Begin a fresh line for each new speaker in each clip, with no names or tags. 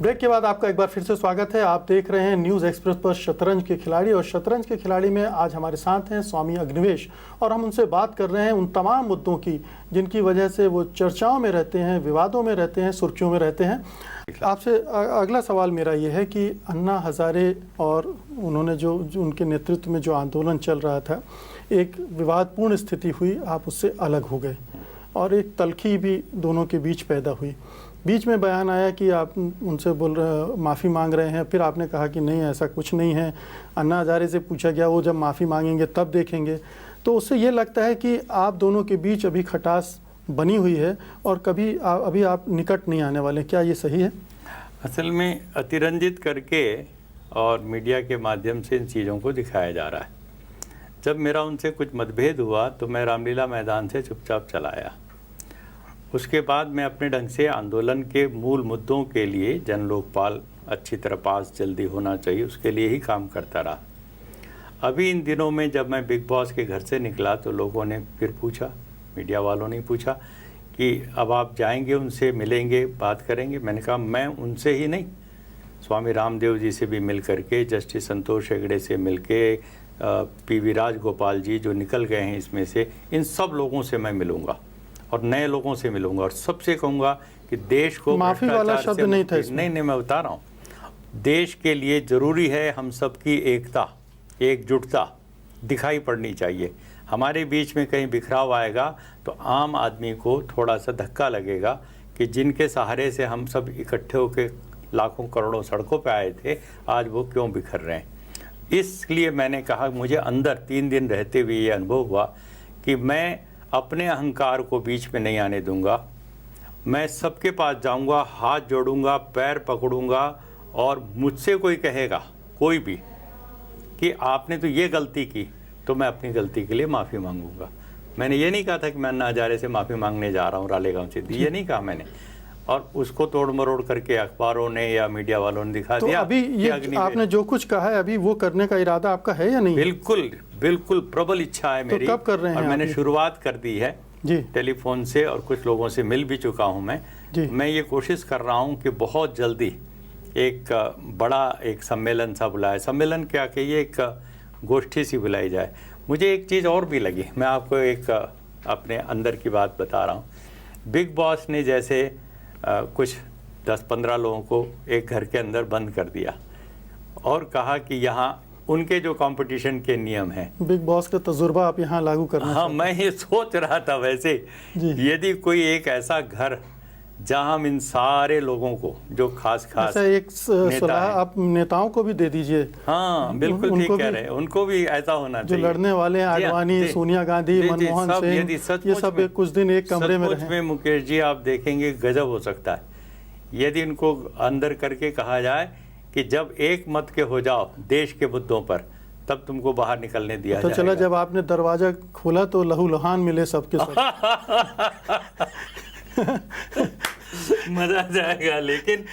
Break के बाद आपका एक बार फिर से स्वागत है। आप देख रहे हैं न्यूज़ एक्सप्रेस पर शतरंज के खिलाड़ी, और शतरंज के खिलाड़ी में आज हमारे साथ हैं स्वामी अग्निवेश, और हम उनसे बात कर रहे हैं उन तमाम मुद्दों की जिनकी वजह से वो चर्चाओं में रहते हैं, विवादों में रहते हैं, सुर्खियों में रहते हैं। आपसे अगला सवाल मेरा ये है कि अन्ना हज़ारे और उन्होंने जो उनके नेतृत्व में जो आंदोलन चल रहा था, एक विवादपूर्ण स्थिति हुई, आप उससे अलग हो गए और एक तल्खी भी दोनों के बीच पैदा हुई। बीच में बयान आया कि आप उनसे माफ़ी मांग रहे हैं, फिर आपने कहा कि नहीं ऐसा कुछ नहीं है। अन्ना हज़ारे से पूछा गया, वो जब माफ़ी मांगेंगे तब देखेंगे। तो उससे ये लगता है कि आप दोनों के बीच अभी खटास बनी हुई है और अभी आप निकट नहीं आने वाले। क्या ये सही है?
असल में अतिरंजित करके और मीडिया के माध्यम से इन चीज़ों को दिखाया जा रहा है। जब मेरा उनसे कुछ मतभेद हुआ तो मैं रामलीला मैदान से चुपचाप चला आया। उसके बाद मैं अपने ढंग से आंदोलन के मूल मुद्दों के लिए जन लोकपाल अच्छी तरह पास जल्दी होना चाहिए, उसके लिए ही काम करता रहा। अभी इन दिनों में जब मैं बिग बॉस के घर से निकला तो लोगों ने फिर पूछा, मीडिया वालों ने पूछा कि अब आप जाएंगे, उनसे मिलेंगे, बात करेंगे। मैंने कहा मैं उनसे ही नहीं, स्वामी रामदेव जी से भी मिल करके, जस्टिस संतोष हेगड़े से मिल के, पीवी राजगोपाल जी जो निकल गए हैं इसमें से, इन सब लोगों से मैं मिलूँगा और नए लोगों से मिलूंगा और सबसे कहूँगा कि देश को
माफ़ी वाला शब्द नहीं था इसमें।
नहीं, मैं बता रहा हूँ, देश के लिए ज़रूरी है हम सबकी एकता, एकजुटता दिखाई पड़नी चाहिए। हमारे बीच में कहीं बिखराव आएगा तो आम आदमी को थोड़ा सा धक्का लगेगा कि जिनके सहारे से हम सब इकट्ठे होकर लाखों करोड़ों सड़कों पर आए थे, आज वो क्यों बिखर रहे हैं। इसलिए मैंने कहा, मुझे अंदर 3 दिन रहते हुए ये अनुभव हुआ कि मैं अपने अहंकार को बीच में नहीं आने दूंगा। मैं सबके पास जाऊंगा, हाथ जोड़ूंगा, पैर पकड़ूंगा, और मुझसे कोई कहेगा, कोई भी, कि आपने तो ये गलती की, तो मैं अपनी गलती के लिए माफ़ी मांगूंगा। मैंने ये नहीं कहा था कि मैं अन्ना हज़ारे से माफ़ी मांगने जा रहा हूँ रालेगांव से, ये नहीं कहा मैंने। और उसको तोड़ मरोड़ करके अखबारों ने या मीडिया वालों ने दिखा दिया।
अभी ये आपने जो कुछ कहा है, अभी वो करने का इरादा आपका है या नहीं?
बिल्कुल बिल्कुल प्रबल इच्छा है मेरी।
तो कब कर रहे हैं?
और मैंने शुरुआत कर दी है
जी,
टेलीफोन से, और कुछ लोगों से मिल भी चुका हूं मैं ये कोशिश कर रहा हूं कि बहुत जल्दी एक बड़ा एक सम्मेलन सा बुलाए, सम्मेलन क्या कहिए, एक गोष्ठी सी बुलाई जाए। मुझे एक चीज़ और भी लगी, मैं आपको एक अपने अंदर की बात बता रहा हूँ। बिग बॉस ने जैसे कुछ 10-15 लोगों को एक घर के अंदर बंद कर दिया और कहा कि यहाँ उनके जो कंपटीशन के नियम हैं,
बिग बॉस का तजुर्बा आप यहाँ लागू करना।
हाँ, मैं ये सोच रहा था वैसे, यदि कोई एक ऐसा घर जहाँ हम इन सारे लोगों को जो खास
एक सलाह आप नेताओं को भी दे दीजिए।
हाँ बिल्कुल ठीक कह रहे हैं, उनको भी ऐसा होना चाहिए।
जो लड़ने वाले हैं, आडवाणी, सोनिया गांधी, मनमोहन सिंह, ये सब कुछ दिन एक कमरे में रहें।
मुकेश जी आप देखेंगे गजब हो सकता है यदि इनको अंदर करके कहा जाए कि जब एक मत के हो जाओ देश के मुद्दों पर, तब तुमको बाहर निकलने दिया
तो चला, जब आपने दरवाजा खोला तो लहू लुहान मिले सबके सब।
मजा जाएगा, लेकिन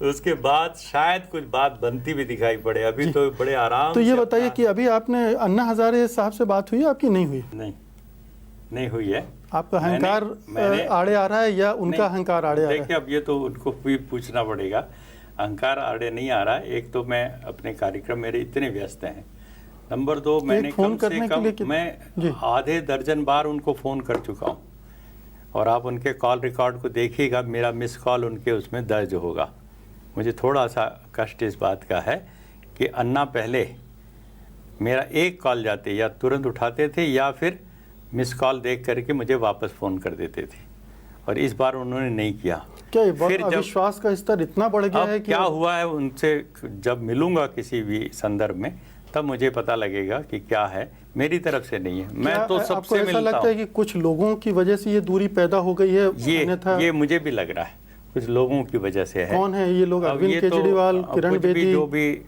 उसके बाद शायद कुछ बात बनती भी दिखाई पड़े। अभी तो बड़े आराम।
तो ये बताइए कि अभी आपने अन्ना हज़ारे साहब से बात हुई, आपकी नहीं हुई?
नहीं हुई है।
आपका अहंकार आड़े आ रहा है या उनका अहंकार आड़े आ रहा है?
देखिए, अब ये तो उनको भी पूछना पड़ेगा। अहंकार आड़े नहीं आ रहा है। एक तो मैं अपने कार्यक्रम मेरे इतने व्यस्त हैं, नंबर 2 मैंने कम से कम मैं आधे दर्जन बार उनको फ़ोन कर चुका हूँ, और आप उनके कॉल रिकॉर्ड को देखिएगा, मेरा मिस कॉल उनके उसमें दर्ज होगा। मुझे थोड़ा सा कष्ट इस बात का है कि अन्ना पहले मेरा एक कॉल जाते या तुरंत उठाते थे या फिर मिस कॉल देख करके मुझे वापस फ़ोन कर देते थे, और इस बार उन्होंने नहीं किया।
क्या फिर अविश्वास का स्तर इतना बढ़ गया है कि
क्या हुआ है? उनसे जब मिलूंगा किसी भी संदर्भ में तब मुझे पता लगेगा कि क्या है। मेरी तरफ से नहीं है, मैं तो सबसे मिलता हूं।
लगता है कि कुछ लोगों की वजह से ये दूरी पैदा हो गई है?
ये मुझे भी लग रहा है कुछ लोगों की वजह से है।
कौन है ये लोग? अरविंद केजरीवाल, किरण बेदी,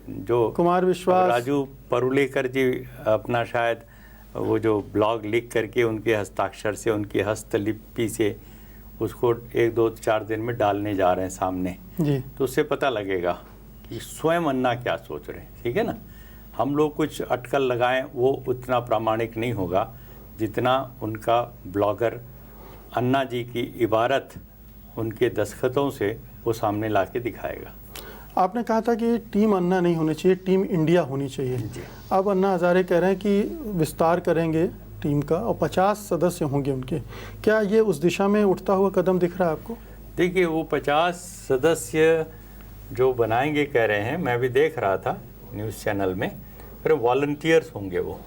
जो कुमार विश्वास,
राजू परुलेकर जी अपना शायद वो जो ब्लॉग लिख करके उनके हस्ताक्षर से, उनकी हस्तलिपि से उसको 1-2-4 दिन में डालने जा रहे हैं सामने
जी,
तो उससे पता लगेगा कि स्वयं अन्ना क्या सोच रहे हैं। ठीक है ना, हम लोग कुछ अटकल लगाएं वो उतना प्रामाणिक नहीं होगा जितना उनका ब्लॉगर अन्ना जी की इबारत उनके दस्तखतों से वो सामने ला के दिखाएगा।
आपने कहा था कि टीम अन्ना नहीं होनी चाहिए, टीम इंडिया होनी चाहिए।
जी।
अब अन्ना हजारे कह रहे हैं कि विस्तार करेंगे टीम का और 50 सदस्य होंगे उनके। क्या ये उस दिशा में उठता हुआ कदम दिख रहा है आपको?
देखिए, वो 50 सदस्य जो बनाएंगे कह रहे हैं, मैं भी देख रहा था न्यूज़ चैनल में, फिर वॉलंटियर्स होंगे वो,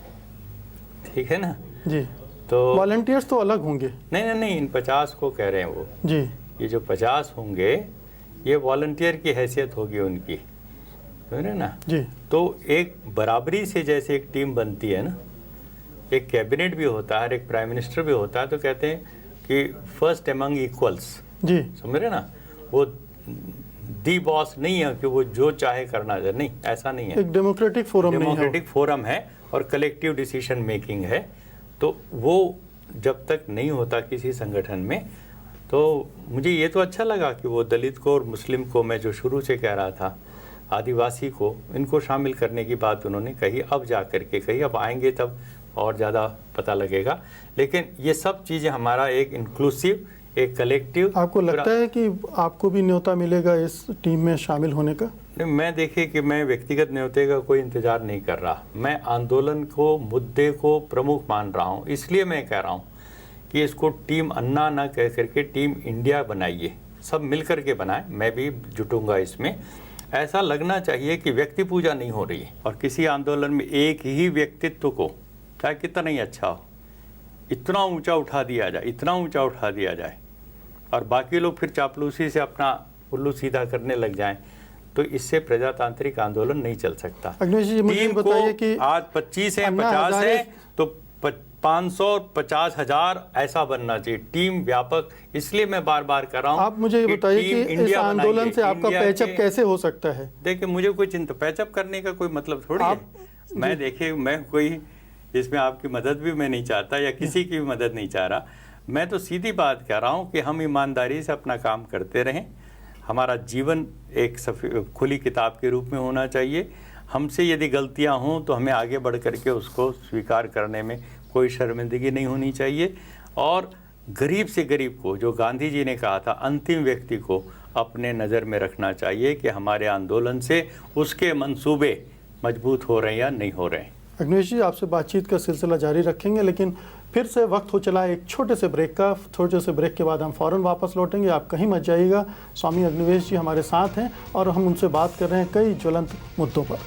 ठीक है ना।
जी।
तो
वॉलंटियर्स तो अलग होंगे।
नहीं, इन 50 को कह रहे हैं वो।
जी।
ये जो 50 होंगे ये वॉलंटियर की हैसियत होगी उनकी, समझ रहे ना।
जी।
तो एक बराबरी से जैसे एक टीम बनती है ना, एक कैबिनेट भी होता है, एक प्राइम मिनिस्टर भी होता है, तो कहते हैं कि फर्स्ट एमंग इक्वल्स,
जी।
समझ रहे ना। वो दी बॉस नहीं है कि वो जो चाहे करना चाहे, नहीं, ऐसा नहीं है।
एक डेमोक्रेटिक फोरम नहीं है।
डेमोक्रेटिक फोरम है और कलेक्टिव डिसीजन मेकिंग है। तो वो जब तक नहीं होता किसी संगठन में, तो मुझे ये तो अच्छा लगा कि वो दलित को और मुस्लिम को, मैं जो शुरू से कह रहा था, आदिवासी को, इनको शामिल करने की बात उन्होंने कही, अब जा करके कही। अब आएंगे तब और ज़्यादा पता लगेगा। लेकिन ये सब चीज़ें हमारा एक इंक्लूसिव, एक कलेक्टिव।
आपको लगता है कि आपको भी न्योता मिलेगा इस टीम में शामिल होने का?
मैं देखिए कि मैं व्यक्तिगत न्योते का कोई इंतजार नहीं कर रहा। मैं आंदोलन को, मुद्दे को प्रमुख मान रहा हूँ। इसलिए मैं कह रहा हूँ कि इसको टीम अन्ना ना कह करके टीम इंडिया बनाइए, सब मिल करके बनाएं। मैं भी जुटूंगा इसमें। ऐसा लगना चाहिए कि व्यक्ति पूजा नहीं हो रही है और किसी आंदोलन में एक ही व्यक्तित्व को, चाहे कितना ही अच्छा हो, इतना ऊंचा उठा दिया जाए, इतना ऊंचा उठा दिया जाए और बाकी लोग फिर चापलूसी से अपना उल्लू सीधा करने लग जाएं, तो इससे प्रजातांत्रिक आंदोलन नहीं चल सकता।
अग्निवेश जी, मुझे
टीम
बताइए
को
कि
आज 25 है,
अन्ना
50
हजारे
है, तो 550,000 ऐसा बनना चाहिए, टीम व्यापक। इसलिए मैं बार बार कर रहा हूँ।
आप मुझे ये बताइए कि इस
इंडिया
आंदोलन
बनाइए,
से आपका
इंडिया
पैचअप
के-
कैसे हो सकता है?
देखिए, मुझे कोई चिंता पैचअप करने का कोई मतलब थोड़ी है। मैं देखिए, मैं कोई इसमें आपकी मदद भी मैं नहीं चाहता या किसी की भी मदद नहीं चाह रहा। मैं तो सीधी बात कह रहा हूँ कि हम ईमानदारी से अपना काम करते रहें। हमारा जीवन एक खुली किताब के रूप में होना चाहिए। हमसे यदि गलतियाँ हों तो हमें आगे बढ़ करके उसको स्वीकार करने में कोई शर्मिंदगी नहीं होनी चाहिए। और गरीब से गरीब को, जो गांधी जी ने कहा था, अंतिम व्यक्ति को अपने नज़र में रखना चाहिए कि हमारे आंदोलन से उसके मंसूबे मजबूत हो रहे हैं या नहीं हो रहे हैं।
अग्निवेश जी, आपसे बातचीत का सिलसिला जारी रखेंगे, लेकिन फिर से वक्त हो चला एक छोटे से ब्रेक का। छोटे से ब्रेक के बाद हम फ़ौरन वापस लौटेंगे, आप कहीं मत जाइएगा। स्वामी अग्निवेश जी हमारे साथ हैं और हम उनसे बात कर रहे हैं कई ज्वलंत मुद्दों पर।